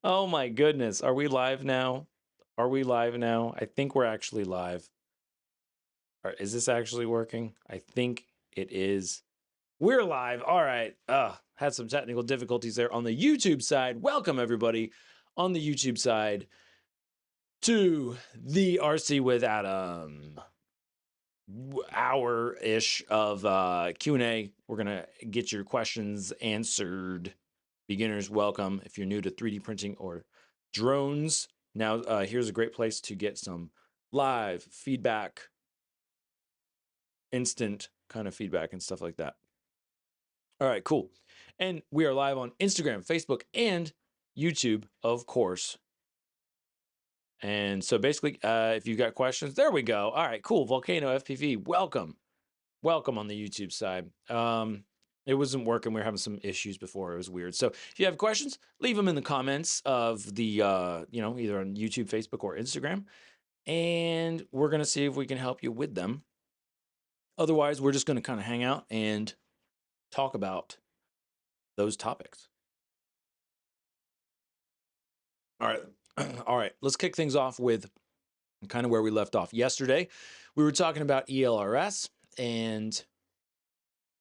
Oh my goodness. Are we live now? Are we live now? I think we're actually live. Is this actually working? I think it is. We're live. All right. Had some technical difficulties there on the YouTube side. Welcome everybody on the YouTube side to the RC with Adam hour-ish of Q&A. We're going to get your questions answered. Beginners, welcome. If you're new to 3D printing or drones, now here's a great place to get some live feedback, instant kind of feedback and stuff like that. All right, cool. And we are live on Instagram, Facebook, and YouTube, of course. And so basically, if you got questions, there we go. All right, cool. Volcano FPV, welcome. Welcome on the YouTube side. It wasn't working. We were having some issues before. It was weird. So if you have questions, leave them in the comments of the, either on YouTube, Facebook, or Instagram. And we're going to see if we can help you with them. Otherwise, we're just going to kind of hang out and talk about those topics. All right. All right. Let's kick things off with kind of where we left off yesterday. We were talking about ELRS and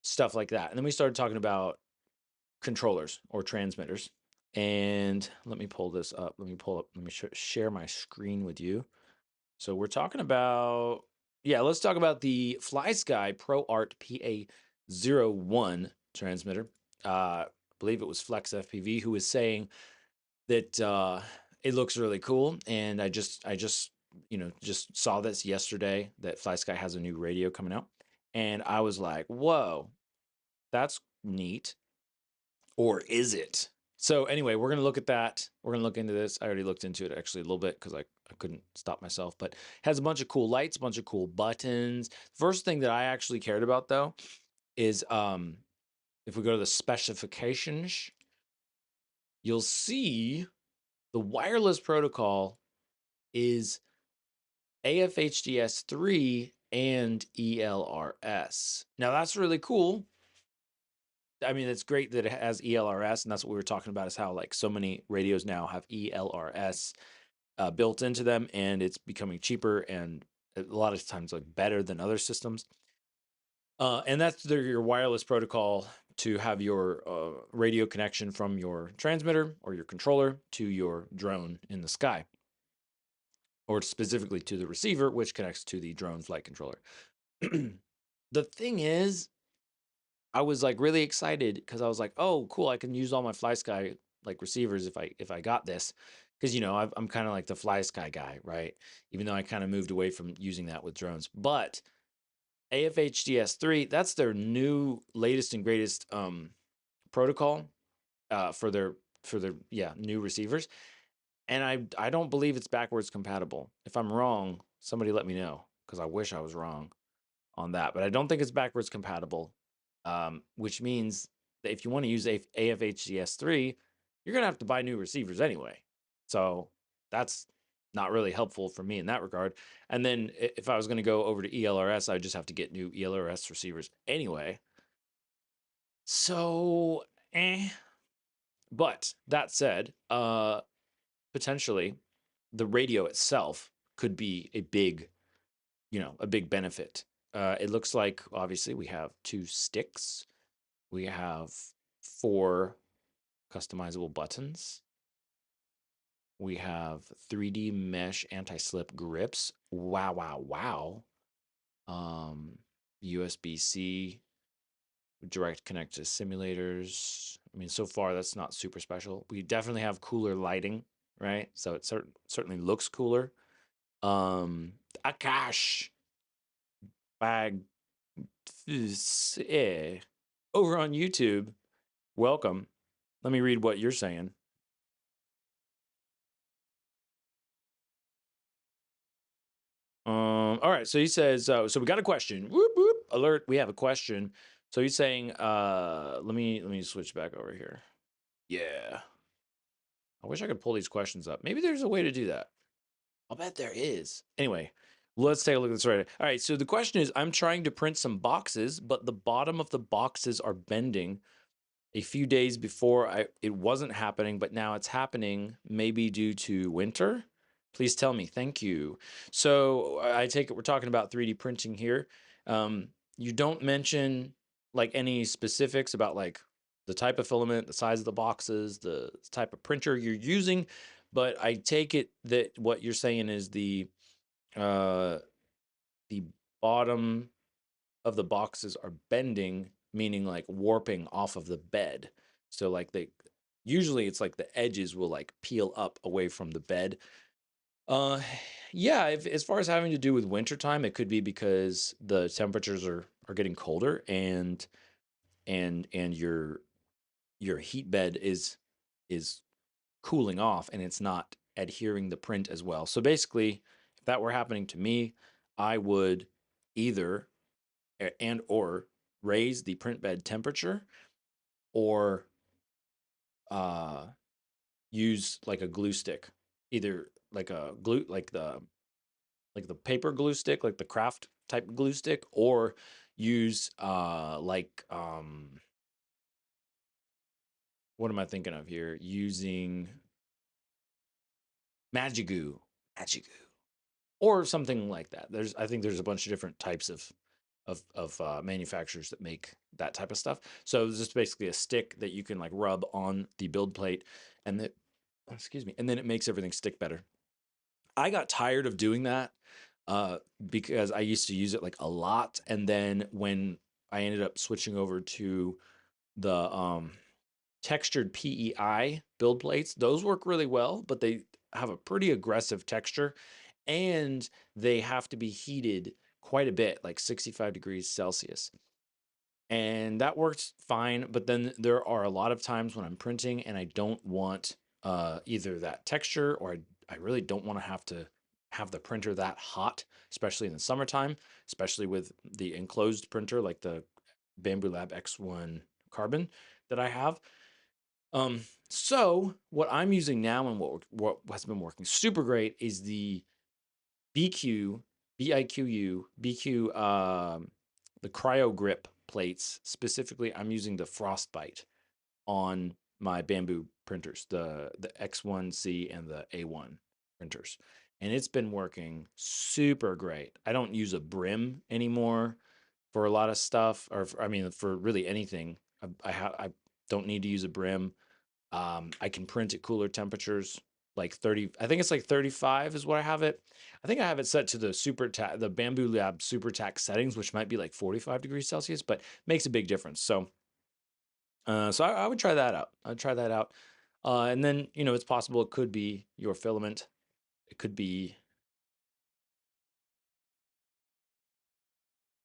stuff like that. And then we started talking about controllers or transmitters. And let me pull this up. Let me share my screen with you. So we're talking about, let's talk about the FlySky ProArt PA01 transmitter. I believe it was Flex FPV who was saying that it looks really cool. And I just saw this yesterday that FlySky has a new radio coming out. And I was like, whoa, that's neat. Or is it? So anyway, we're going to look at that. We're going to look into this. I already looked into it actually a little bit because I couldn't stop myself, but it has a bunch of cool lights, a bunch of cool buttons. First thing that I actually cared about though is if we go to the specifications, you'll see the wireless protocol is AFHDS3 and ELRS. Now that's really cool. I mean, it's great that it has ELRS, and that's what we were talking about, is how like so many radios now have ELRS built into them, and it's becoming cheaper and a lot of times like better than other systems. And that's your wireless protocol to have your radio connection from your transmitter or your controller to your drone in the sky, or specifically to the receiver, which connects to the drone flight controller. The thing is, I was like really excited because I was like, oh, cool, I can use all my FlySky like receivers if I got this, because I'm kind of like the FlySky guy, right? Even though I kind of moved away from using that with drones, but AFHDS3, that's their new latest and greatest protocol for their new receivers, and I don't believe it's backwards compatible. If I'm wrong, somebody let me know because I wish I was wrong on that, but I don't think it's backwards compatible, which means that if you want to use AFHDS3, you're going to have to buy new receivers anyway. So that's not really helpful for me in that regard. And then if I was going to go over to ELRS, I would just have to get new ELRS receivers anyway. So, But that said, potentially the radio itself could be a big benefit. It looks like obviously we have 2 sticks. We have 4 customizable buttons. We have 3D mesh anti-slip grips. Wow, wow, wow. USB-C, direct connect to simulators. I mean, so far that's not super special. We definitely have cooler lighting, right? So it certainly looks cooler. Akash bag over on YouTube. Welcome. Let me read what you're saying. All right. So he says, so we got a question. Whoop, whoop, alert. We have a question. So he's saying, let me switch back over here. Yeah. I wish I could pull these questions up. Maybe there's a way to do that. I'll bet there is. Anyway, let's take a look at this right. All right. So the question is, I'm trying to print some boxes, but the bottom of the boxes are bending a few days before it wasn't happening, but now it's happening, maybe due to winter? Please tell me. Thank you. So I take it we're talking about 3D printing here. You don't mention like any specifics about like the type of filament, the size of the boxes, the type of printer you're using, but I take it that what you're saying is uh, the bottom of the boxes are bending, meaning like warping off of the bed. So like they usually it's like the edges will like peel up away from the bed. Uh yeah, if, as far as having to do with wintertime, it could be because the temperatures are getting colder and your heat bed is cooling off and it's not adhering the print as well. So basically, if that were happening to me, I would either and or raise the print bed temperature or uh, use like a glue stick, either like a glue like the paper glue stick, like the craft type glue stick, or use what am I thinking of here? Using Magigoo, Magigoo, or something like that. I think there's a bunch of different types of manufacturers that make that type of stuff. So it's just basically a stick that you can like rub on the build plate, and that excuse me, and then it makes everything stick better. I got tired of doing that uh, because I used to use it like a lot, and then when I ended up switching over to the textured PEI build plates, those work really well, but they have a pretty aggressive texture and they have to be heated quite a bit, like 65 degrees Celsius. And that works fine, but then there are a lot of times when I'm printing and I don't want either that texture or I really don't want to have the printer that hot, especially in the summertime, especially with the enclosed printer like the Bamboo Lab X1 Carbon that I have. So what I'm using now and what has been working super great is the BQ, BIQU, BQ, the cryo grip plates. Specifically, I'm using the Frostbite on my Bamboo printers, the X1C and the A1 printers. And it's been working super great. I don't use a brim anymore for a lot of stuff, or I mean, for really anything. I don't need to use a brim. I can print at cooler temperatures, like 30. I think it's like 35 is what I have it. I think I have it set to the Bamboo Lab Super Tack settings, which might be like 45 degrees Celsius, but makes a big difference. So I would try that out. I'd try that out. And then, it's possible it could be your filament. It could be.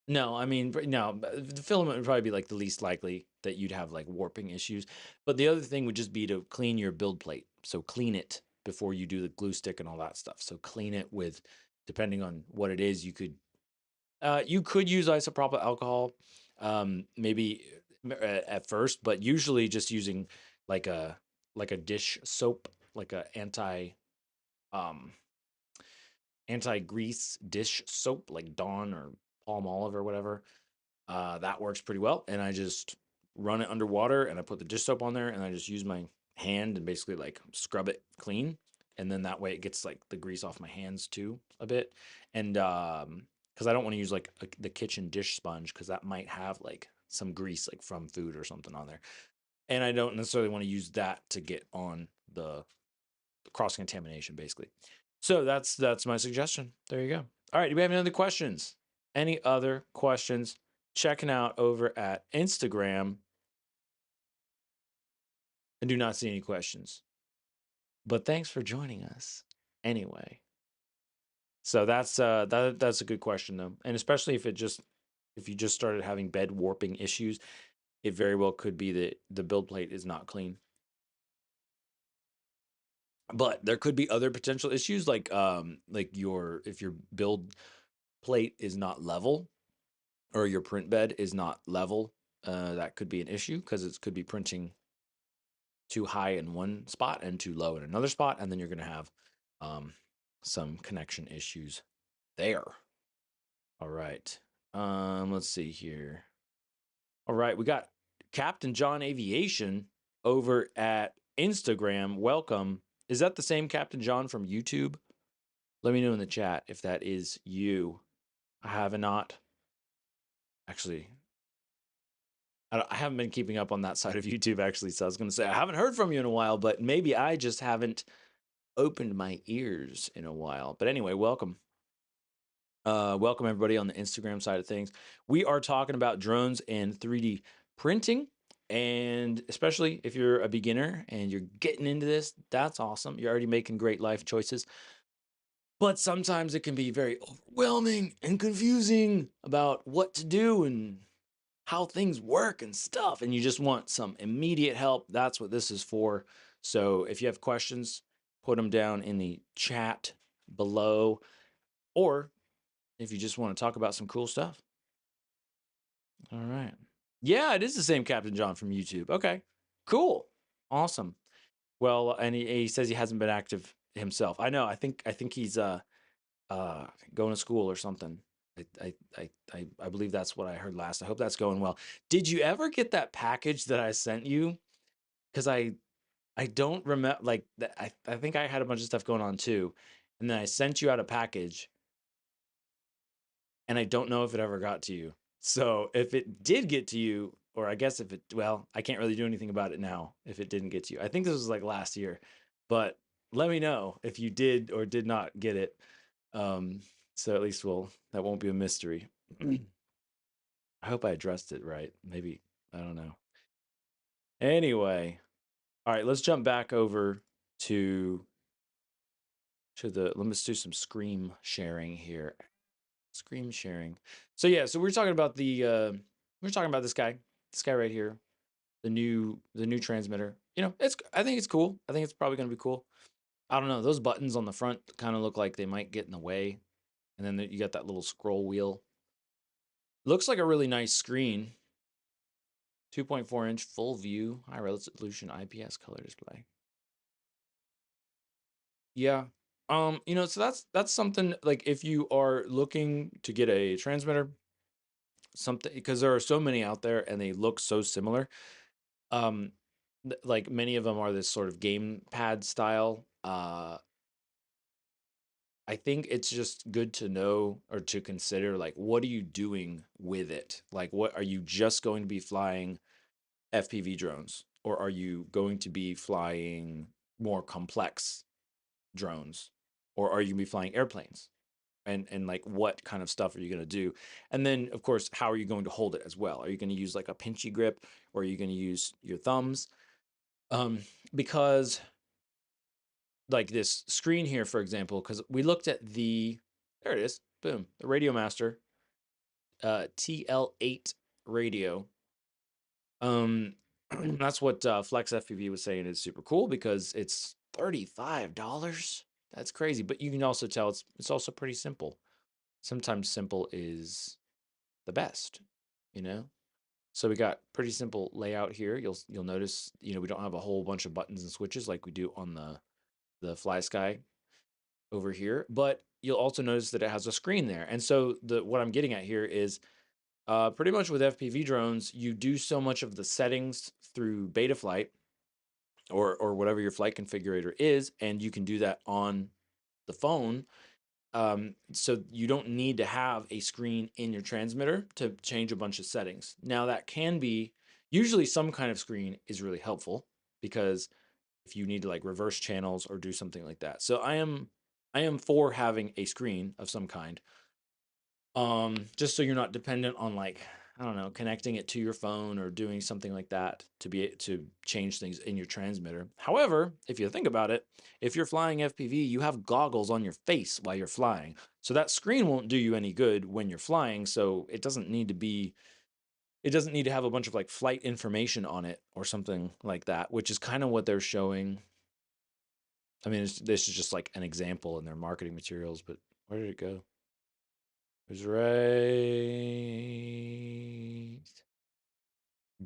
No, I mean, no, the filament would probably be like the least likely that you'd have like warping issues. But the other thing would just be to clean your build plate. So clean it before you do the glue stick and all that stuff. So clean it with, depending on what it is, you could use isopropyl alcohol, maybe at first, but usually just using like a like a dish soap, like a um anti-grease dish soap, like Dawn or Palm Olive or whatever. That works pretty well. And I just run it underwater and I put the dish soap on there and I just use my hand and basically like scrub it clean. And then that way it gets like the grease off my hands too a bit. And because I don't want to use like the kitchen dish sponge because that might have like some grease like from food or something on there. And I don't necessarily want to use that to get on the cross contamination basically. So that's my suggestion. There you go. All right. Do we have any other questions? Any other questions? Checking out over at Instagram and do not see any questions. But thanks for joining us anyway. So that's a good question though. And especially if you just started having bed warping issues, it very well could be that the build plate is not clean. But there could be other potential issues like your if your build plate is not level or your print bed is not level, that could be an issue because it could be printing too high in one spot and too low in another spot, and then you're going to have um, some connection issues there. All right. Let's see here. All right, we got Captain John Aviation over at Instagram. Welcome. Is that the same Captain John from YouTube? Let me know in the chat if that is you. I have not. Actually, I haven't been keeping up on that side of YouTube, actually. So I was going to say, I haven't heard from you in a while, but maybe I just haven't opened my ears in a while. But anyway, welcome. Welcome everybody on the Instagram side of things. We are talking about drones and 3D printing. And especially if you're a beginner and you're getting into this, that's awesome. You're already making great life choices. But sometimes it can be very overwhelming and confusing about what to do and how things work and stuff. And you just want some immediate help. That's what this is for. So if you have questions, put them down in the chat below. Or if you just want to talk about some cool stuff. All right. Yeah, it is the same Captain John from YouTube. Okay, cool. Awesome. Well, and he says he hasn't been active himself. I know. I think he's going to school or something. I believe that's what I heard last. I hope that's going well. Did you ever get that package that I sent you? Because I don't remember. Like I think I had a bunch of stuff going on too, and then I sent you out a package, and I don't know if it ever got to you. So if it did get to you, or I guess if it, well, I can't really do anything about it now if it didn't get to you. I think this was like last year, but let me know if you did or did not get it. So at least that won't be a mystery. I hope I addressed it right. Maybe, I don't know. Anyway, all right, let's jump back over to let's do some screen sharing here. Screen sharing. So yeah, so we're talking about this guy right here, the new transmitter. I think it's cool. I think it's probably going to be cool. I don't know. Those buttons on the front kind of look like they might get in the way. And then you got that little scroll wheel. Looks like a really nice screen. 2.4-inch full view, high resolution IPS color display. Yeah. So that's something like if you are looking to get a transmitter, something because there are so many out there and they look so similar. Like many of them are this sort of game pad style. I think it's just good to know or to consider like what are you doing with it? Like what are you just going to be flying FPV drones or are you going to be flying more complex drones or are you going to be flying airplanes? And like what kind of stuff are you going to do? And then of course, how are you going to hold it as well? Are you going to use like a pinchy grip or are you going to use your thumbs? Because like this screen here, for example, because we looked at there it is, boom, the Radio Master TL8 radio. That's what Flex FPV was saying is super cool because it's $35. That's crazy, but you can also tell it's also pretty simple. Sometimes simple is the best, you know. So we got pretty simple layout here. You'll notice, we don't have a whole bunch of buttons and switches like we do on the FlySky over here, but you'll also notice that it has a screen there. And so what I'm getting at here is pretty much with FPV drones, you do so much of the settings through Betaflight or whatever your flight configurator is, and you can do that on the phone. So you don't need to have a screen in your transmitter to change a bunch of settings. Now that can be, usually some kind of screen is really helpful because if you need to like reverse channels or do something like that. So I am for having a screen of some kind. Just so you're not dependent on like, I don't know, connecting it to your phone or doing something like that to change things in your transmitter. However, if you think about it, if you're flying FPV, you have goggles on your face while you're flying. So that screen won't do you any good when you're flying. So it doesn't need to have a bunch of like flight information on it or something like that, which is kind of what they're showing. I mean, this is just like an example in their marketing materials, but where did it go? It was right.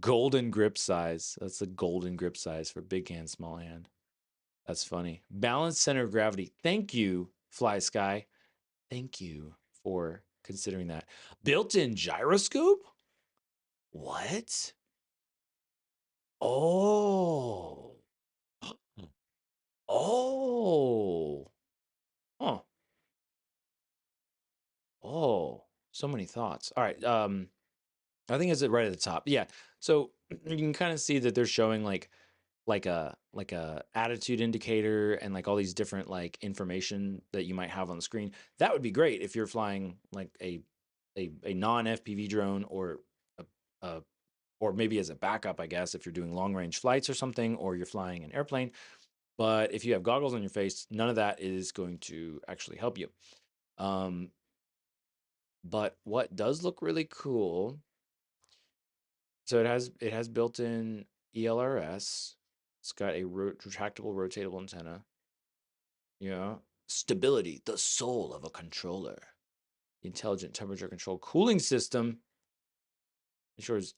Golden grip size. That's the golden grip size for big hand, small hand. That's funny. Balanced center of gravity. Thank you, Fly Sky. Thank you for considering that. Built-in gyroscope? What? Oh. Oh. Huh. Oh. So many thoughts. All right. I think it's right at the top. Yeah. So you can kind of see that they're showing like a attitude indicator and like all these different like information that you might have on the screen. That would be great if you're flying like a non FPV drone a, a or maybe as a backup, I guess, if you're doing long range flights or something, or you're flying an airplane. But if you have goggles on your face, none of that is going to actually help you. Um, but what does look really cool, so it has built-in ELRS. It's got a retractable, rotatable antenna. Yeah, stability, the soul of a controller. The intelligent temperature control cooling system ensures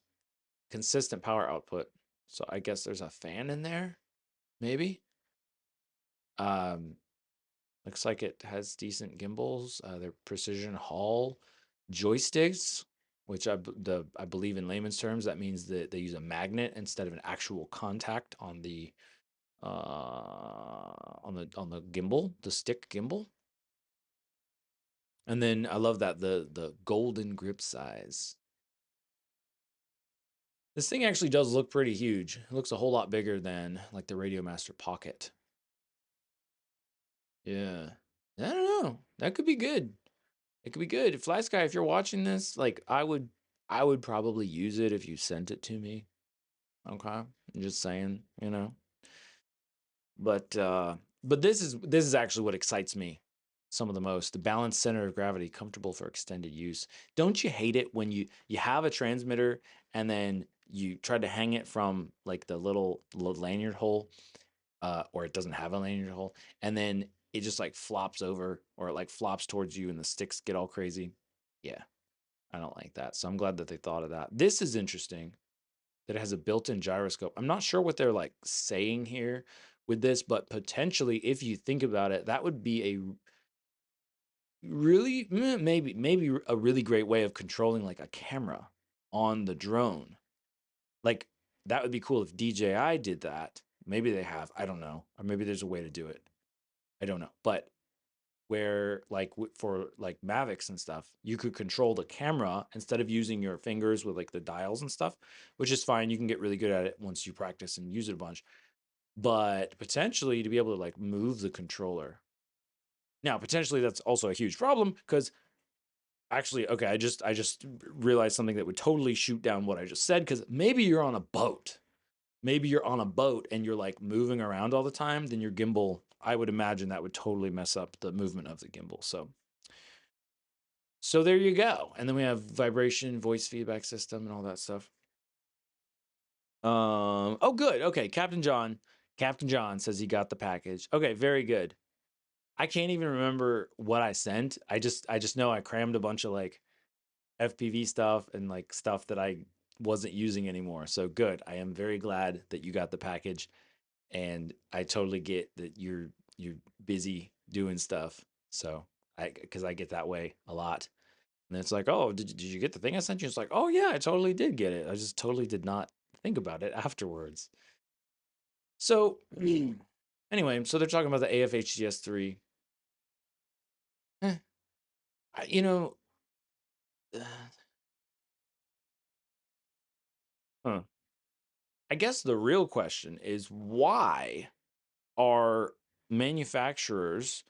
consistent power output. So I guess there's a fan in there, maybe. Um, Looks like it has decent gimbals. They're precision Hall joysticks, which I believe in layman's terms that means that they use a magnet instead of an actual contact on the on the gimbal, the stick gimbal. And then I love that the golden grip size. This thing actually does look pretty huge. It looks a whole lot bigger than like the Radiomaster Pocket. Yeah. I don't know. That could be good. It could be good. Fly Sky, if you're watching this, like I would probably use it if you sent it to me. Okay. I'm just saying, you know. But this is actually what excites me some of the most. The balanced center of gravity, comfortable for extended use. Don't you hate it when you have a transmitter and then you try to hang it from like the little lanyard hole, or it doesn't have a lanyard hole, and then it just like flops over or it like flops towards you and the sticks get all crazy. Yeah, I don't like that. So I'm glad that they thought of that. This is interesting that it has a built-in gyroscope. I'm not sure what they're like saying here with this, but potentially, if you think about it, that would be a really maybe a really great way of controlling like a camera on the drone. Like that would be cool if DJI did that. Maybe they have. I don't know. Or maybe there's a way to do it. I don't know. But where like for like Mavics and stuff, you could control the camera instead of using your fingers with like the dials and stuff, which is fine. You can get really good at it once you practice and use it a bunch. But potentially to be able to like move the controller. Now, potentially that's also a huge problem because actually, okay, I just realized something that would totally shoot down what I just said because maybe you're on a boat. Maybe you're on a boat and you're like moving around all the time, then your gimbal, I would imagine that would totally mess up the movement of the gimbal. So there you go. And then we have vibration, voice feedback system, and all that stuff. Oh good. Okay, Captain John says he got the package. Okay, very good. I can't even remember what I sent. I just know I crammed a bunch of like FPV stuff and like stuff that I wasn't using anymore. So good. I am very glad that you got the package, and I totally get that you're busy doing stuff. So because I get that way a lot. And it's like, oh, did you get the thing I sent you? It's like, oh yeah, I totally did get it. I just totally did not think about it afterwards. So anyway, so they're talking about the AFHGS3. Eh, you know, huh. I guess the real question is why are manufacturers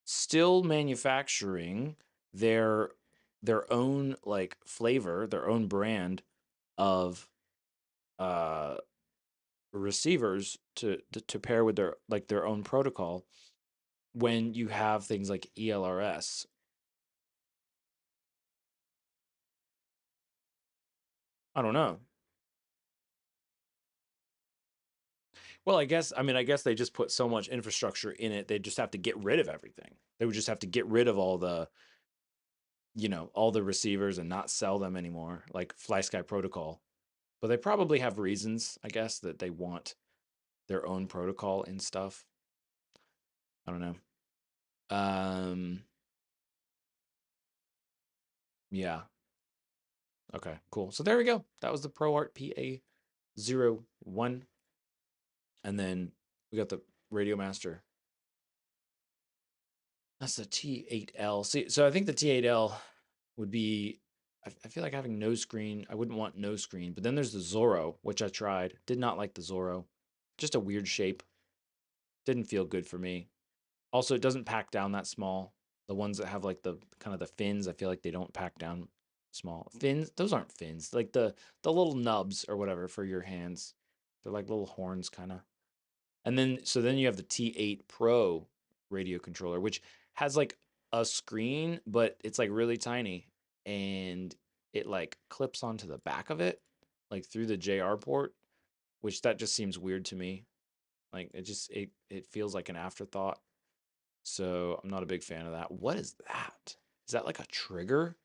still manufacturing their their own like flavor, their own brand of uh receivers to pair with their own protocol when you have things like ELRS. I don't know. Well, I guess they just put so much infrastructure in it. They just have to get rid of everything. They would just have to get rid of all the receivers and not sell them anymore, like FlySky Protocol. But they probably have reasons, I guess, that they want their own protocol and stuff. I don't know. Um, yeah. Okay, cool. So there we go. That was the ProArt PA RC01. And then we got the Radio Master. That's the T8L. See, so I think the T8L would be, I feel like having no screen. I wouldn't want no screen. But then there's the Zorro, which I tried. Did not like the Zorro. Just a weird shape. Didn't feel good for me. Also, it doesn't pack down that small. The ones that have like the kind of the fins, I feel like they don't pack down small. Fins, those aren't fins. Like the little nubs or whatever for your hands. They're like little horns kind of. And then then you have the T8 Pro radio controller, which has like a screen, but it's like really tiny and it like clips onto the back of it, like through the JR port, which that just seems weird to me. Like it feels like an afterthought. So I'm not a big fan of that. What is that? Is that like a trigger?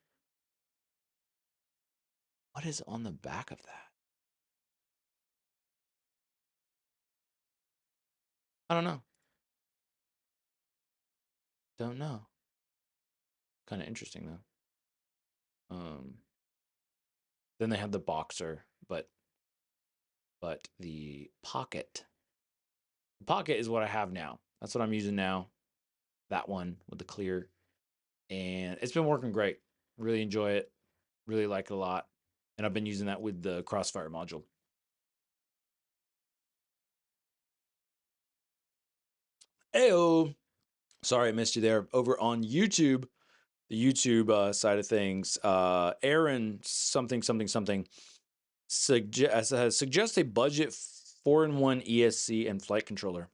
What is on the back of that? I don't know. Don't know. Kind of interesting though. Then they have the Boxer, but the Pocket. The Pocket is what I have now. That's what I'm using now. That one with the clear, and it's been working great. Really enjoy it. Really like it a lot, and I've been using that with the Crossfire module. Heyo. Sorry I missed you there. Over on YouTube, the YouTube side of things, Aaron something something something suggests a budget 4-in-1 ESC and flight controller.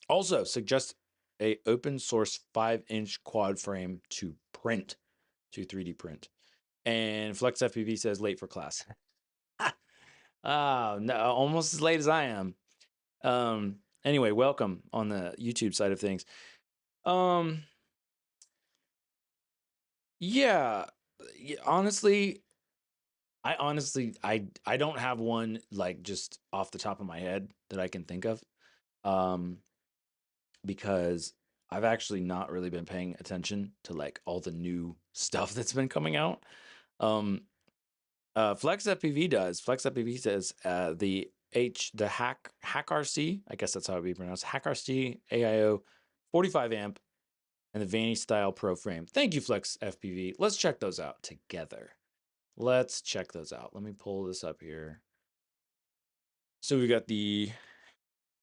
Also suggests a open source 5-inch quad frame to 3D print. And Flex FPV says late for class. Oh, no, almost as late as I am. Anyway, welcome on the YouTube side of things. Yeah, honestly, I don't have one like just off the top of my head that I can think of. Um, because I've actually not really been paying attention to like all the new stuff that's been coming out. Um, Flex FPV does. Flex FPV says the Hack RC, I guess that's how it would be pronounced. Hack RC AIO 45 amp and the Vanny style pro frame. Thank you, Flex FPV. Let's check those out together. Let's check those out. Let me pull this up here. So we got the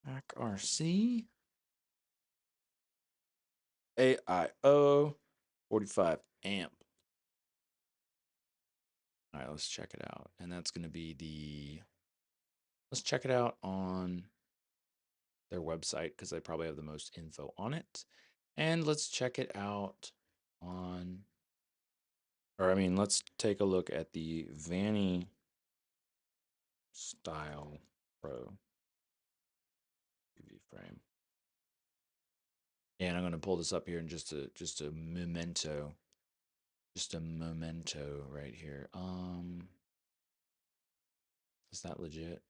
Hack RC AIO 45 amp. All right, let's check it out. And that's going to be let's check it out on their website because they probably have the most info on it. And let's check it out let's take a look at the Vanny Style Pro UV frame. And I'm going to pull this up here in just a memento. Just a memento right here. Is that legit?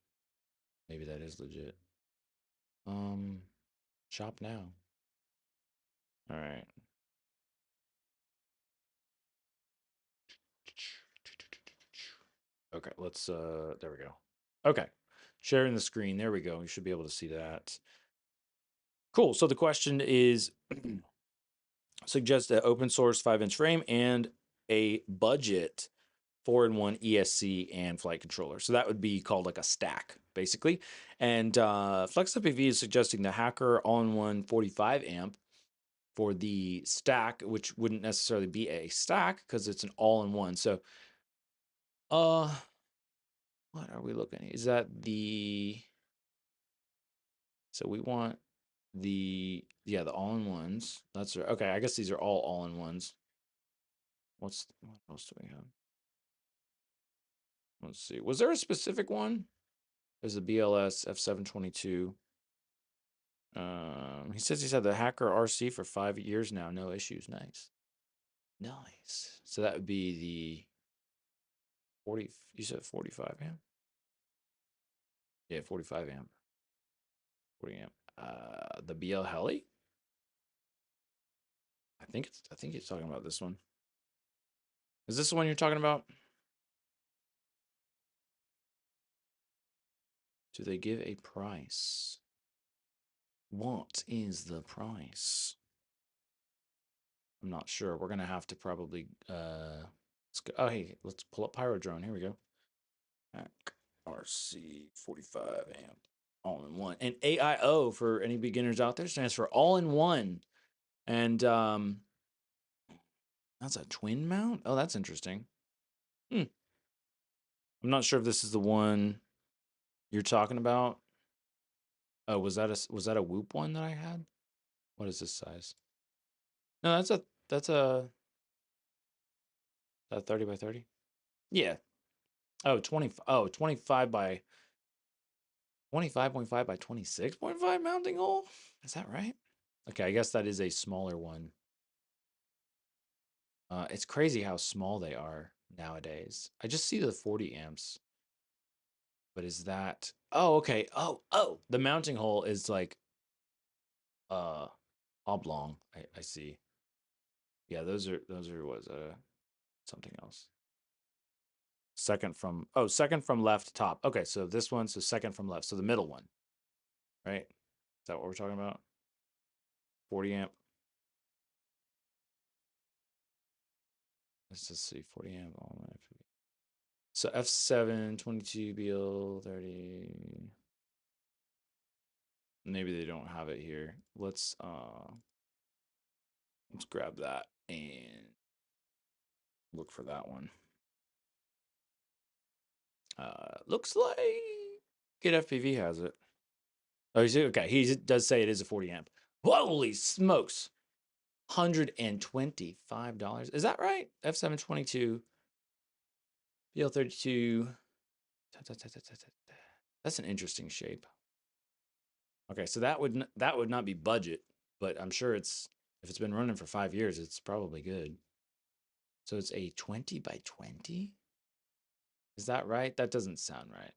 Maybe that is legit. Shop now. All right. Okay, let's there we go. Okay. Sharing the screen. There we go. You should be able to see that. Cool. So the question is suggest an open source 5-inch frame and a budget 4-in-1 ESC and flight controller. So that would be called like a stack, basically. And Flex FPV is suggesting the Hacker all-in-one 45 amp for the stack, which wouldn't necessarily be a stack because it's an all-in-one. So, what are we looking at? Is that the? So we want the all-in-ones. That's right. Okay, I guess these are all-in-ones. What else do we have? Let's see. Was there a specific one? There's a BLS F722. He says he's had the Hacker RC for 5 years now. No issues. Nice. Nice. So that would be the 40. You said 45 amp? Yeah, 45 amp. 40 amp. The BL Heli? I think he's talking about this one. Is this the one you're talking about? Do they give a price? What is the price? I'm not sure. We're gonna have to probably let's go. Oh hey, let's pull up Pyro Drone. Here we go. RC 45 amp all in one. And AIO for any beginners out there stands for all in one. And that's a twin mount? Oh, that's interesting. I'm not sure if this is the one you're talking about. Oh, was that a Whoop one that I had? What is this size? No, that's a 30 by 30. Yeah. Oh, 25 by 25.5 by 26.5 mounting hole. Is that right? Okay, I guess that is a smaller one. It's crazy how small they are nowadays. I just see the 40 amps. But is that? Oh, okay. Oh, the mounting hole is like oblong. I see. Yeah, those are was something else. Second from left top. Okay, so this one, so second from left. So the middle one, right? Is that what we're talking about? 40 amp. Let's just see, 40 amp. So F7, 22 BL 30. Maybe they don't have it here. Let's grab that and look for that one. Looks like Get FPV has it. Oh, okay. He does say it is a 40 amp. Holy smokes. $125. Is that right? F722, BL32. That's an interesting shape. Okay, so that would not be budget, but I'm sure if it's been running for 5 years, it's probably good. So it's a 20 by 20? Is that right? That doesn't sound right.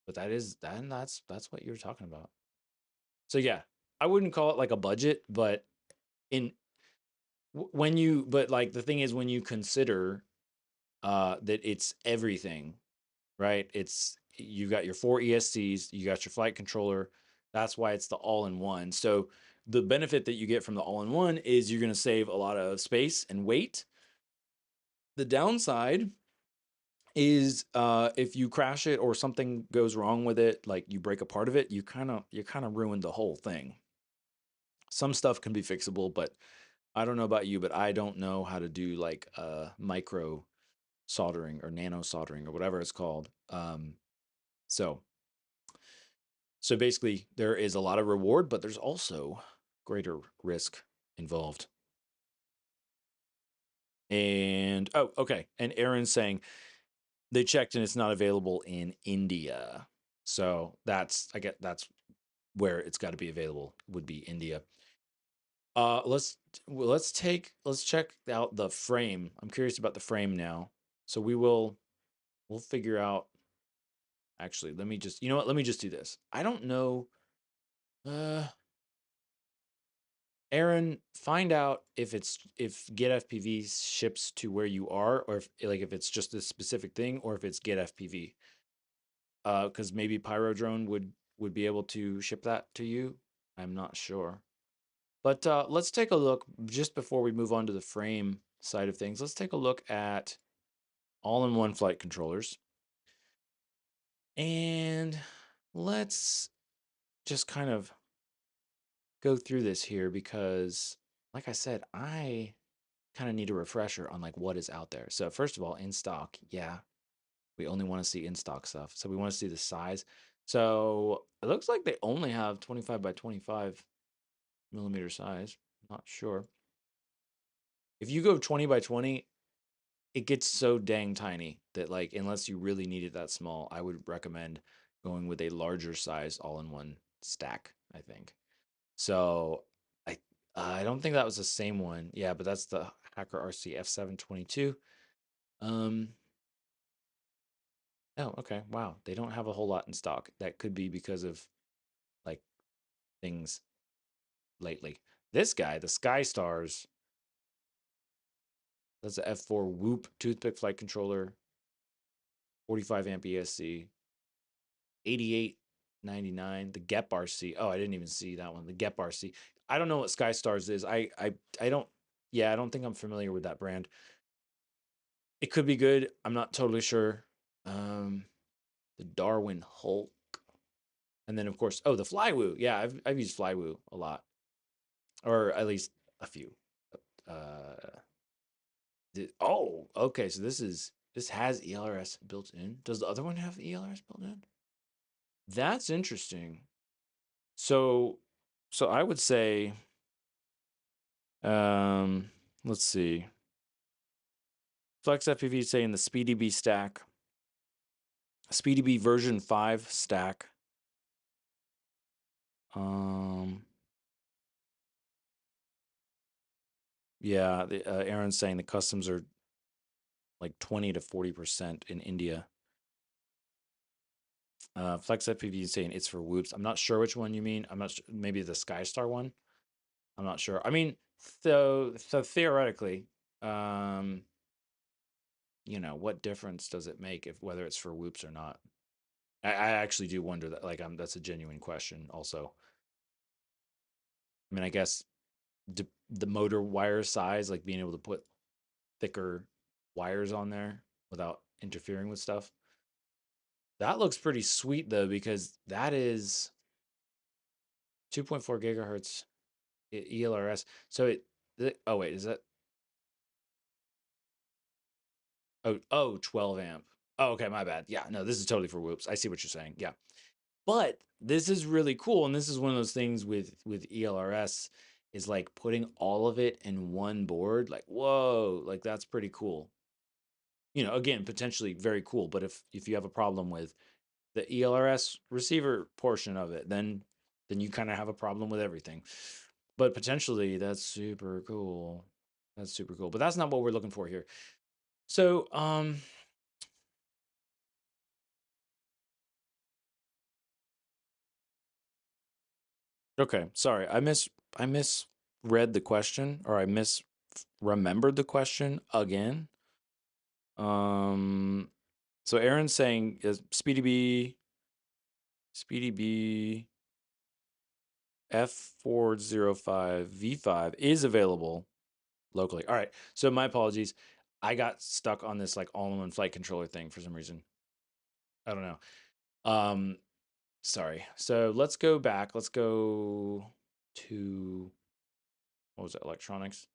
But that's what you're talking about. So yeah, I wouldn't call it like a budget, but but like the thing is when you consider that it's everything, right? You got your 4 ESCs, you got your flight controller. That's why it's the all-in-one. So the benefit that you get from the all-in-one is you're going to save a lot of space and weight. The downside is if you crash it or something goes wrong with it, like you break a part of it, you kind of ruined the whole thing. Some stuff can be fixable, but I don't know about you, but I don't know how to do like micro soldering or nano soldering or whatever it's called. So basically there is a lot of reward, but there's also greater risk involved. And okay. And Aaron's saying they checked and it's not available in India. So that's where it's got to be available, would be India. Let's check out the frame. I'm curious about the frame now. So we'll figure out. Actually, let me just do this. I don't know. Aaron, find out if Get FPV ships to where you are, or if it's just a specific thing, or if it's Get FPV. Because maybe Pyro Drone would be able to ship that to you. I'm not sure. But let's take a look just before we move on to the frame side of things. Let's take a look at all-in-one flight controllers. And let's just kind of go through this here because, like I said, I kind of need a refresher on like what is out there. So first of all, in stock, yeah, we only want to see in stock stuff. So we want to see the size. So it looks like they only have 25 by 25 millimeter size. Not sure. If you go 20 by 20, it gets so dang tiny that like unless you really need it that small, I would recommend going with a larger size all-in-one stack, I think. So I don't think that was the same one. Yeah, but that's the Hacker RC F722. Oh, okay. Wow. They don't have a whole lot in stock. That could be because of like things lately. This guy, the Sky Stars, that's a F4 Whoop toothpick flight controller. 45 amp ESC, 88.99. The GEP RC. Oh, I didn't even see that one. The GEP RC. I don't know what SkyStars is. I don't. Yeah, I don't think I'm familiar with that brand. It could be good. I'm not totally sure. The Darwin Hulk, and then of course, oh, the Flywoo. Yeah, I've used Flywoo a lot, or at least a few. Uh, oh, okay. So this has ELRS built in. Does the other one have ELRS built in? That's interesting. So, so I would say, um, let's see. Flex FPV is saying the SpeedyB stack, SpeedyB version 5 stack. Um, yeah, Aaron's saying the customs are like 20 to 40% in India. Flex FPV is saying it's for whoops. I'm not sure which one you mean. I'm not sure. Maybe the SkyStar one. I'm not sure. I mean, so theoretically, um, what difference does it make if whether it's for whoops or not? I actually do wonder that. Like, that's a genuine question. Also, I mean, I guess the motor wire size, like being able to put thicker wires on there without interfering with stuff. That looks pretty sweet though, because that is 2.4 gigahertz ELRS. So oh wait, is that oh 12 amp. Oh, okay, my bad. Yeah, no, this is totally for whoops. I see what you're saying. Yeah. But this is really cool, and this is one of those things with ELRS is like putting all of it in one board. Like, whoa, like that's pretty cool. Again, potentially very cool. But if you have a problem with the ELRS receiver portion of it, then you kind of have a problem with everything. But potentially that's super cool. That's super cool. But that's not what we're looking for here. So, okay, sorry. I misread the question, or I misremembered the question again. Um so Aaron's saying is SpeedyB F405 V5 is available locally. All right. So my apologies. I got stuck on this like all-in-one flight controller thing for some reason. I don't know. Um sorry. So let's go back. Let's go to what was it? Electronics.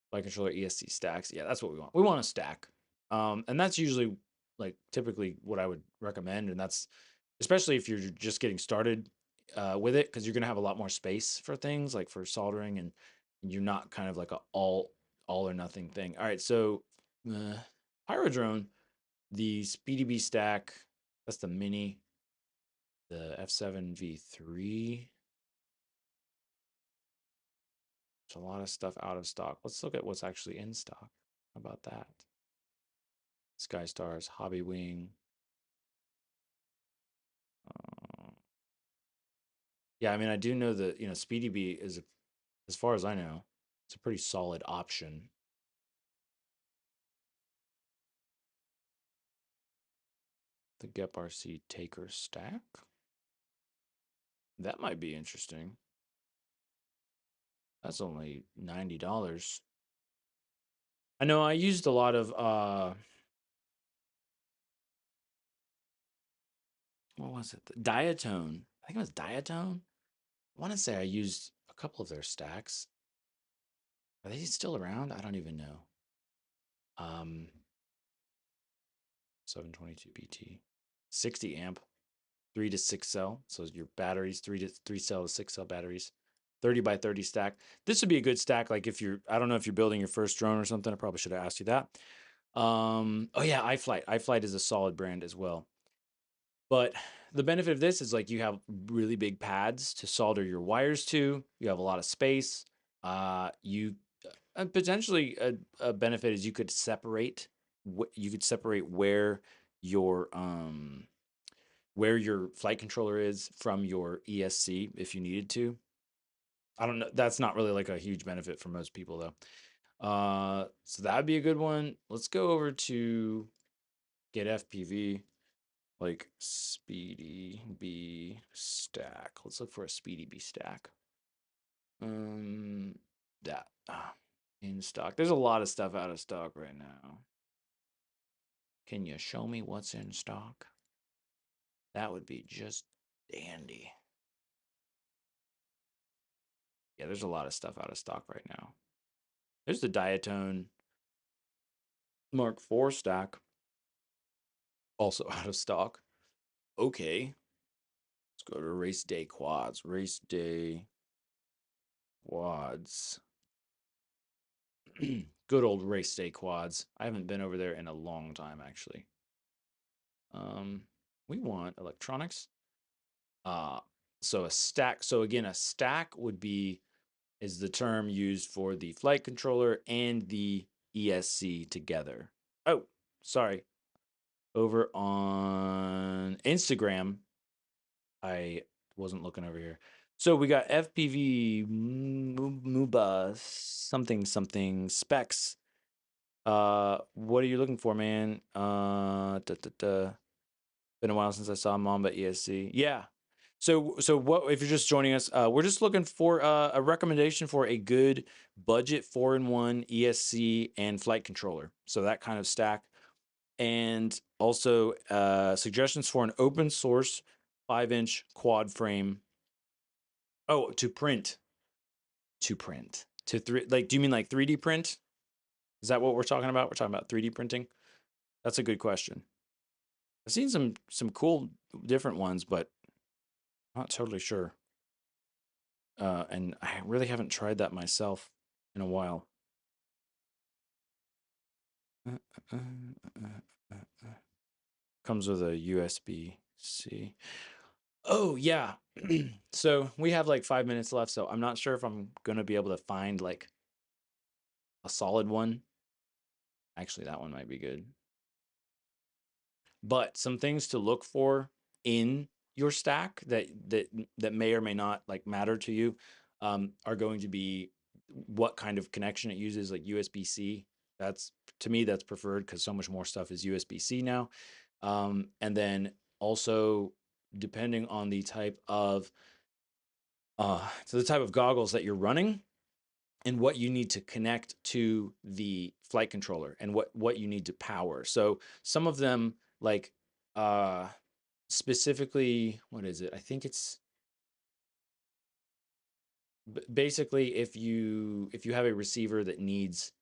Flight controller ESC stacks. Yeah, that's what we want. We want a stack. And that's usually like typically what I would recommend. And that's especially if you're just getting started with it, because you're gonna have a lot more space for things like for soldering, and you're not kind of like a all or nothing thing. All right, so Pyrodrone, the SpeedyB stack, that's the mini, the F7 V3. There's a lot of stuff out of stock. Let's look at what's actually in stock. How about that? SkyStars, Hobby Wing. Yeah, I mean, I do know that SpeedyB is, as far as I know, it's a pretty solid option. The GEP RC Taker stack. That might be interesting. That's only $90. I know I used a lot of what was it? The Diatone. I think it was Diatone. I want to say I used a couple of their stacks. Are they still around? I don't even know. 722 BT, 60 amp, 3 to 6 cell. So your batteries, 3 cell to 6 cell batteries, 30 by 30 stack. This would be a good stack. Like if I don't know if you're building your first drone or something. I probably should have asked you that. Oh yeah, iFlight. iFlight is a solid brand as well. But the benefit of this is like you have really big pads to solder your wires to. You have a lot of space. You potentially a benefit is you could separate. You could separate where your flight controller is from your ESC if you needed to. I don't know. That's not really like a huge benefit for most people though. So that'd be a good one. Let's go over to get FPV, like Speedy B stack. Let's look for a Speedy B stack. That in stock. There's a lot of stuff out of stock right now. Can you show me what's in stock? That would be just dandy. Yeah, there's a lot of stuff out of stock right now. There's the Diatone Mark IV stack, also out of stock. Okay, let's go to race day quads. Race day quads. Good old race day quads. I haven't been over there in a long time, actually. We want electronics. So a stack. So again, a stack is the term used for the flight controller and the ESC together. Oh, sorry. Over on Instagram, I wasn't looking over here. So we got FPV MUBA something specs. What are you looking for, man? Been a while since I saw Mamba ESC. Yeah. So what if you're just joining us? We're just looking for a recommendation for a good budget 4-in-1 ESC and flight controller. So that kind of stack, and also suggestions for an open source 5-inch quad frame. Oh, to print. To three. Like, do you mean like 3D print? Is that what we're talking about? We're talking about 3D printing. That's a good question. I've seen some cool different ones, but I'm not totally sure. And I really haven't tried that myself in a while. Comes with a USB-C. Oh, yeah. So we have like 5 minutes left, so I'm not sure if I'm going to be able to find like a solid one. Actually, that one might be good. But some things to look for in your stack that may or may not like matter to you are going to be what kind of connection it uses, like USB-C. That's, to me, that's preferred because so much more stuff is USB-C now. And then also, depending on the type of goggles that you're running and what you need to connect to the flight controller and what you need to power. So some of them, like specifically, what is it? I think it's basically if you have a receiver that needs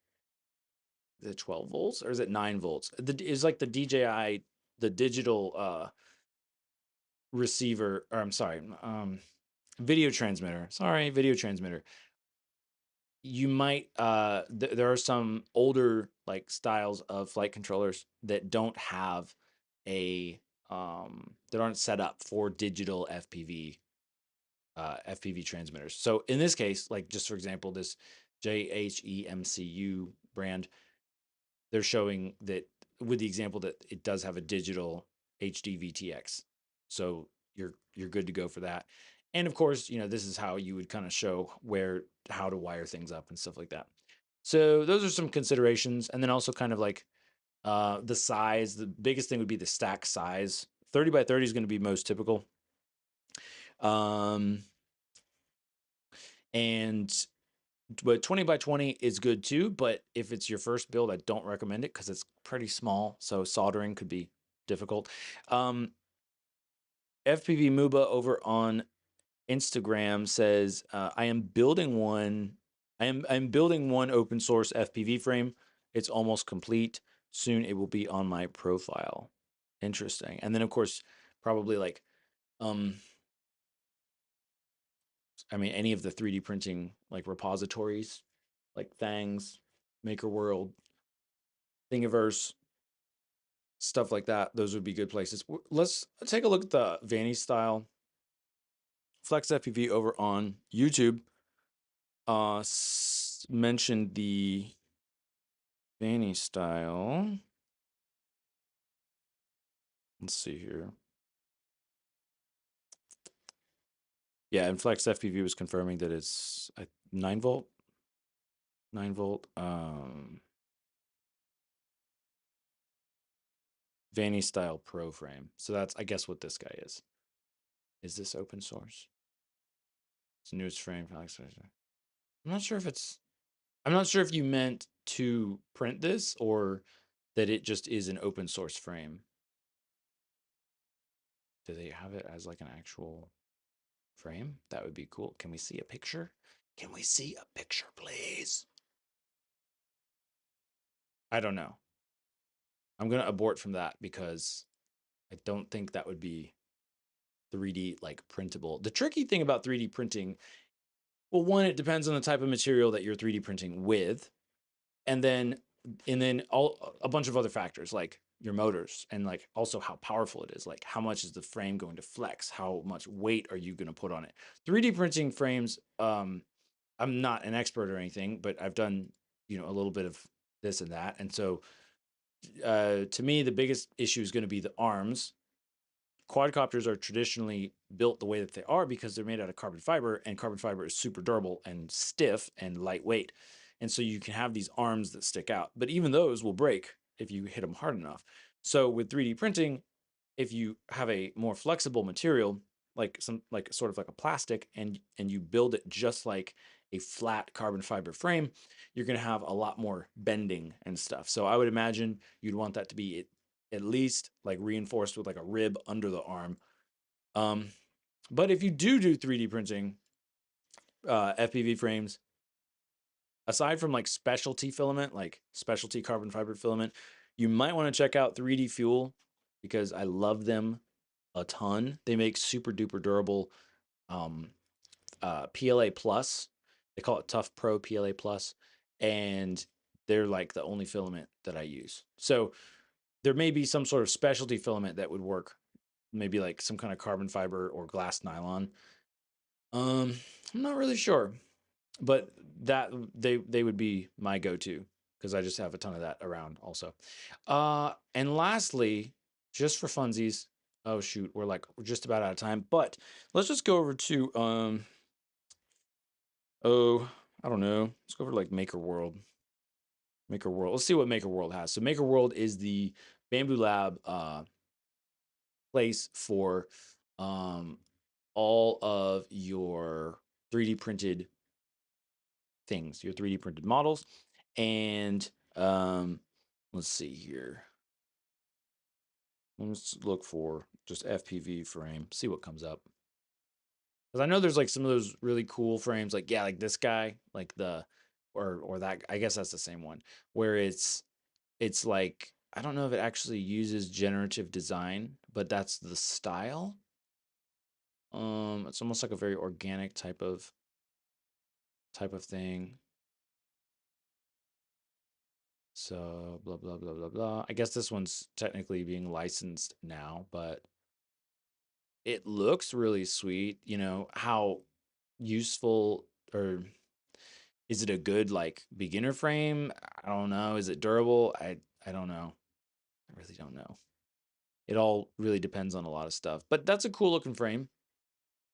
the 12 volts, or is it 9 volts? Is like the DJI, the digital receiver, or I'm sorry, video transmitter. Sorry, video transmitter. You might there are some older like styles of flight controllers that don't have a that aren't set up for digital FPV transmitters. So in this case, like just for example, this JHEMCU brand, they're showing that with the example that it does have a digital HD VTX. So you're good to go for that. And of course, this is how you would kind of show how to wire things up and stuff like that. So those are some considerations. And then also kind of like the size. The biggest thing would be the stack size. 30 by 30 is going to be most typical. But 20 by 20 is good too. But if it's your first build, I don't recommend it because it's pretty small. So soldering could be difficult. FPV Muba over on Instagram says, I am building one. I'm building one open source FPV frame. It's almost complete. Soon it will be on my profile. Interesting. And then of course, probably like, any of the 3D printing like repositories, like Thangs, Maker World, Thingiverse, stuff like that. Those would be good places. Let's take a look at the Vanny style Flex FPV over on YouTube. Mentioned the Vanny style. Let's see here. Yeah, and Flex FPV was confirming that it's a 9 volt. 9 volt. Vanny Style Pro frame. So that's, I guess, what this guy is. Is this open source? It's the newest frame. I'm not sure if it's. I'm not sure if you meant to print this or that it just is an open source frame. Do they have it as like an actual frame? That would be cool. Can we see a picture? Can we see a picture, please? I don't know. I'm going to abort from that because I don't think that would be 3D like printable. The tricky thing about 3D printing, well, one, it depends on the type of material that you're 3D printing with, and then all a bunch of other factors like your motors and like also how powerful it is, like how much is the frame going to flex, how much weight are you going to put on it. 3D printing frames, I'm not an expert or anything, but I've done, a little bit of this and that, and so to me the biggest issue is going to be the arms. Quadcopters are traditionally built the way that they are because they're made out of carbon fiber, and carbon fiber is super durable and stiff and lightweight. And so you can have these arms that stick out, but even those will break if you hit them hard enough. So with 3D printing, if you have a more flexible material, like sort of like a plastic, and you build it just like a flat carbon fiber frame, you're going to have a lot more bending and stuff. So I would imagine you'd want that to be at least like reinforced with like a rib under the arm. But if you do 3D printing FPV frames, aside from like specialty filament, like specialty carbon fiber filament, you might want to check out 3D Fuel because I love them a ton. They make super duper durable PLA plus. They call it Tough Pro PLA plus, and they're like the only filament that I use. So there may be some sort of specialty filament that would work, maybe like some kind of carbon fiber or glass nylon. I'm not really sure, but that they would be my go-to because I just have a ton of that around also. And lastly, just for funsies, oh shoot, we're just about out of time, but let's just go over to I don't know, let's go over to like Maker World. Let's see what Maker World has. So Maker World is the Bamboo Lab place for all of your 3D printed things, your 3D printed models. And let's see here. Let's look for just FPV frame, see what comes up. Because I know there's like some of those really cool frames, like yeah, like this guy, like or that. I guess that's the same one where it's like I don't know if it actually uses generative design, but that's the style. It's almost like a very organic type of thing. So blah blah blah blah blah. I guess this one's technically being licensed now, but it looks really sweet. How useful, or is it a good like beginner frame? I don't know. Is it durable? I don't know. I really don't know. It all really depends on a lot of stuff. But that's a cool looking frame.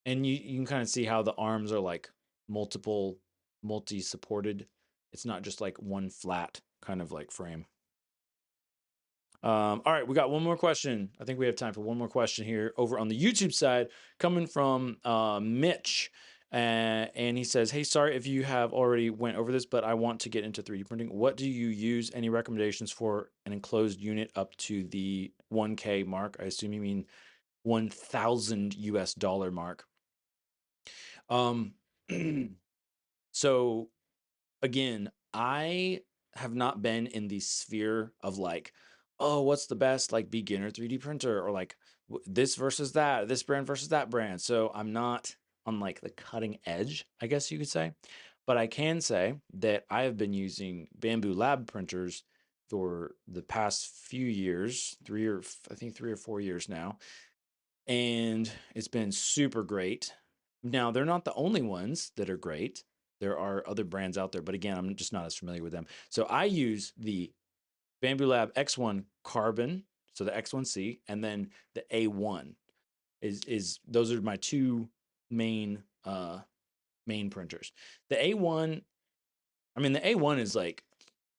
And you can kind of see how the arms are like multi supported. It's not just like one flat kind of like frame. All right, we got one more question. I think we have time for one more question here over on the YouTube side, coming from Mitch. And he says, hey, sorry if you have already went over this, but I want to get into 3D printing. What do you use? Any recommendations for an enclosed unit up to the 1K mark? I assume you mean 1,000 US dollar mark. Um, so again, I have not been in the sphere of like, oh, what's the best like beginner 3D printer, or like this versus that, this brand versus that brand. So I'm not on like the cutting edge, I guess you could say. But I can say that I have been using Bamboo Lab printers for the past few years, 3 or 4 years now. And it's been super great. Now, they're not the only ones that are great. There are other brands out there, but again, I'm just not as familiar with them. So I use the Bamboo Lab X1 Carbon, so the X1C, and then the A1 is those are my two main main printers. The A1, I mean the A1 is like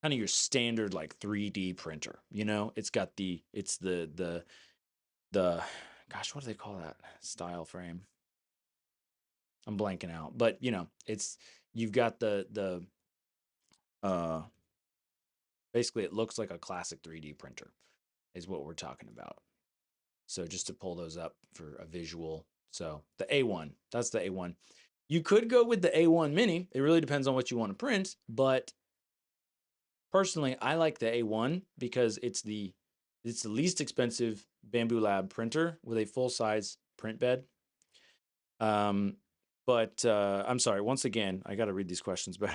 kind of your standard like 3D printer. You know, it's got the gosh, what do they call that style frame? I'm blanking out, but you know, it's you've got the uh basically it looks like a classic 3D printer is what we're talking about. So just to pull those up for a visual. So the A1, that's the A1. You could go with the A1 Mini. It really depends on what you want to print, but personally, I like the A1 because it's the least expensive Bamboo Lab printer with a full size print bed. Um, but I'm sorry. Once again, I got to read these questions better.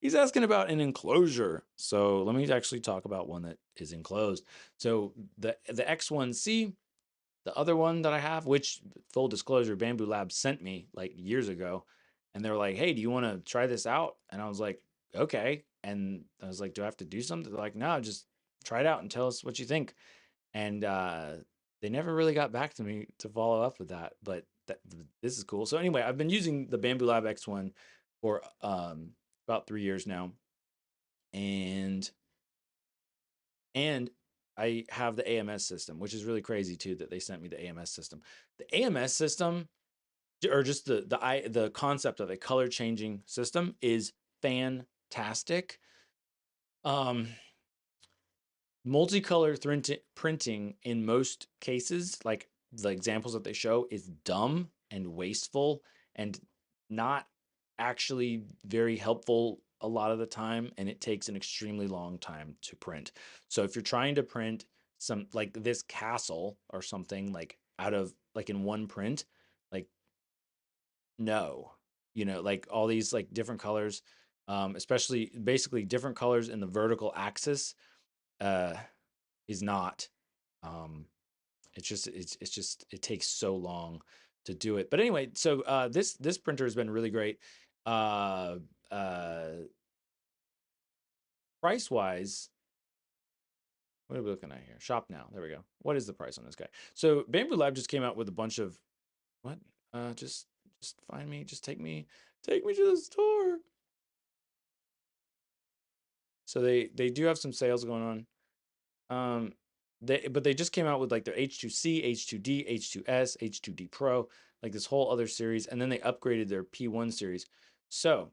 He's asking about an enclosure. So let me actually talk about one that is enclosed. So the X1C, the other one that I have, which full disclosure, Bamboo Labs sent me like years ago, and they were like, "Hey, do you want to try this out?" And I was like, "Okay." And I was like, "Do I have to do something?" They're like, "No, just try it out and tell us what you think." And they never really got back to me to follow up with that, but this is cool. So anyway, I've been using the Bamboo Lab X1 for about 3 years now, and and I have the AMS system, which is really crazy too that they sent me the AMS system. The AMS system, or just the concept of a color changing system, is fantastic. Um, Multicolor printing in most cases, like the examples that they show, is dumb and wasteful and not actually very helpful a lot of the time, and it takes an extremely long time to print. So if you're trying to print some like this castle or something like out of like in one print, like no, you know, like all these like different colors, especially basically different colors in the vertical axis, uh is not. Um, it's just it takes so long to do it. But anyway, so this printer has been really great. Uh, uh, Price wise, what are we looking at here? Shop now. There we go. What is the price on this guy? So Bamboo Lab just came out with a bunch of what? Just find me. Just take me to the store. So they do have some sales going on. But they just came out with like their H2C, H2D, H2S, H2D Pro, like this whole other series, and then they upgraded their P1 series. So,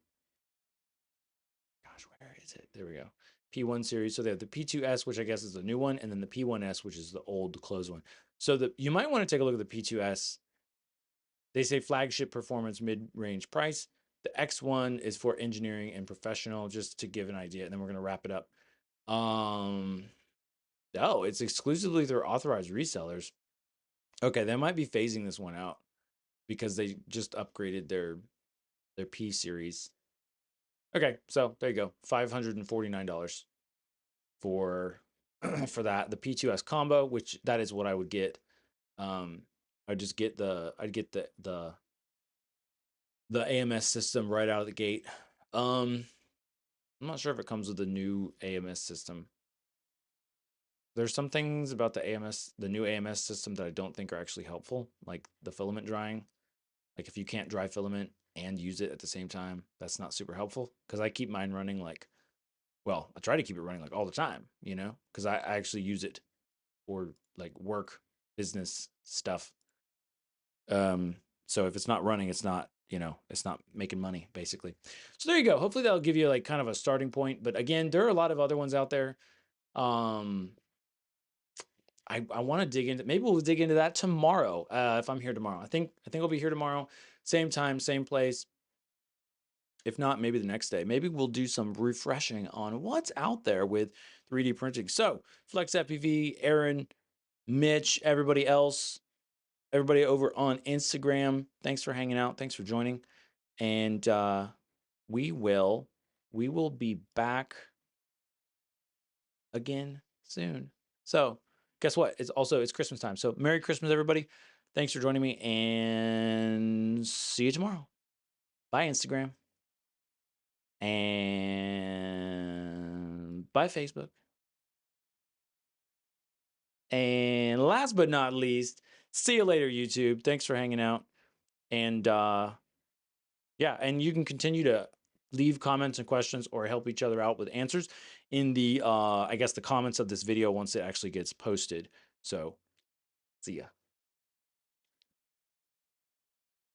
gosh, where is it? There we go. P1 series. So they have the P2S, which I guess is the new one, and then the P1S, which is the old closed one. So you might want to take a look at the P2S. They say flagship performance mid-range price. The X1 is for engineering and professional, just to give an idea, and then we're gonna wrap it up. No, it's exclusively through authorized resellers. Okay, they might be phasing this one out because they just upgraded their P series. Okay, so there you go, $549 for for that. The P2S combo, which that is what I would get. Um, I'd get the AMS system right out of the gate. I'm not sure if it comes with the new AMS system. There's some things about the new AMS system that I don't think are actually helpful, like the filament drying. Like if you can't dry filament and use it at the same time, that's not super helpful. Because I keep mine running like, well, I try to keep it running like all the time, you know, because I actually use it for like work, business stuff. Um, so if it's not running, it's not, you know, it's not making money basically. So there you go. Hopefully that'll give you like kind of a starting point. But again, there are a lot of other ones out there. Um, I want to dig into, maybe we'll dig into that tomorrow if I'm here tomorrow. I think I'll be here tomorrow, same time, same place. If not, maybe the next day. Maybe we'll do some refreshing on what's out there with 3D printing. So Flex FPV, Aaron, Mitch, everybody else, everybody over on Instagram. Thanks for hanging out. Thanks for joining. And we will be back again soon. So guess what? It's Christmas time. So Merry Christmas, everybody. Thanks for joining me and see you tomorrow. Bye, Instagram. And bye, Facebook. And last but not least, see you later, YouTube. Thanks for hanging out. And yeah, and you can continue to leave comments and questions or help each other out with answers in the I guess the comments of this video once it actually gets posted. So see ya.